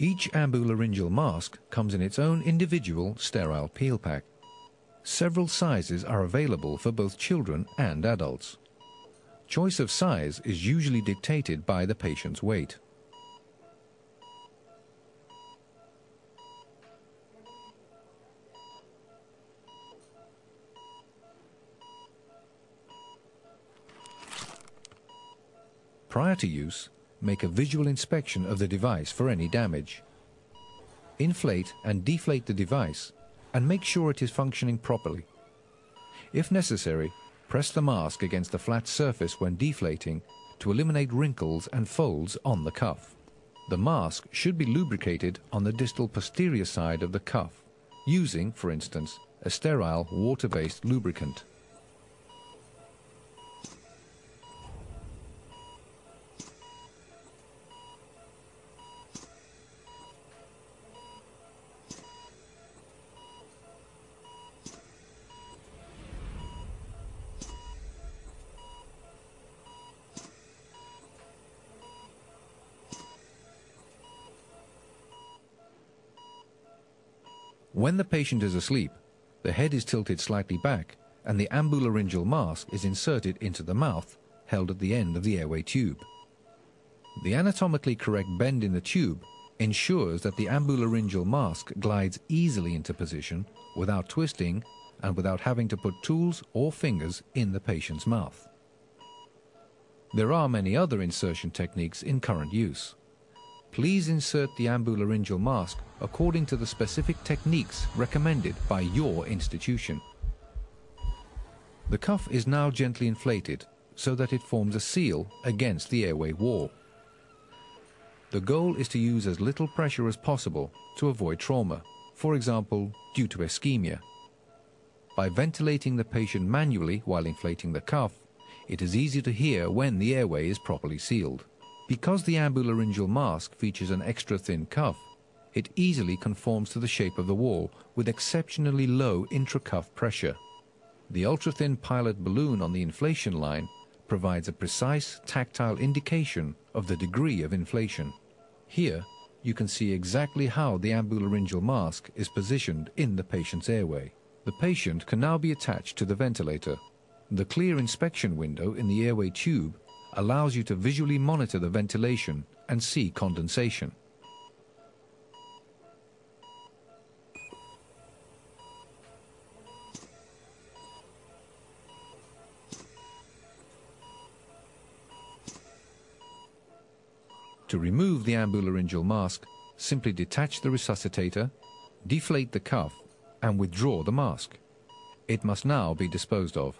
Each ambularyngeal mask comes in its own individual sterile peel pack. Several sizes are available for both children and adults. Choice of size is usually dictated by the patient's weight. Prior to use, make a visual inspection of the device for any damage. Inflate and deflate the device and make sure it is functioning properly. If necessary, press the mask against the flat surface when deflating to eliminate wrinkles and folds on the cuff. The mask should be lubricated on the distal posterior side of the cuff, using, for instance, a sterile water-based lubricant. When the patient is asleep, the head is tilted slightly back and the ambularyngeal mask is inserted into the mouth, held at the end of the airway tube. The anatomically correct bend in the tube ensures that the ambularyngeal mask glides easily into position without twisting and without having to put tools or fingers in the patient's mouth. There are many other insertion techniques in current use. Please insert the ambularyngeal mask according to the specific techniques recommended by your institution. The cuff is now gently inflated so that it forms a seal against the airway wall. The goal is to use as little pressure as possible to avoid trauma, for example, due to ischemia. By ventilating the patient manually while inflating the cuff, it is easy to hear when the airway is properly sealed. Because the ambularyngeal mask features an extra thin cuff, it easily conforms to the shape of the wall with exceptionally low intracuff pressure. The ultra-thin pilot balloon on the inflation line provides a precise tactile indication of the degree of inflation. Here, you can see exactly how the ambularyngeal mask is positioned in the patient's airway. The patient can now be attached to the ventilator. The clear inspection window in the airway tube allows you to visually monitor the ventilation and see condensation. To remove the ambularyngeal mask, simply detach the resuscitator, deflate the cuff, and withdraw the mask. It must now be disposed of.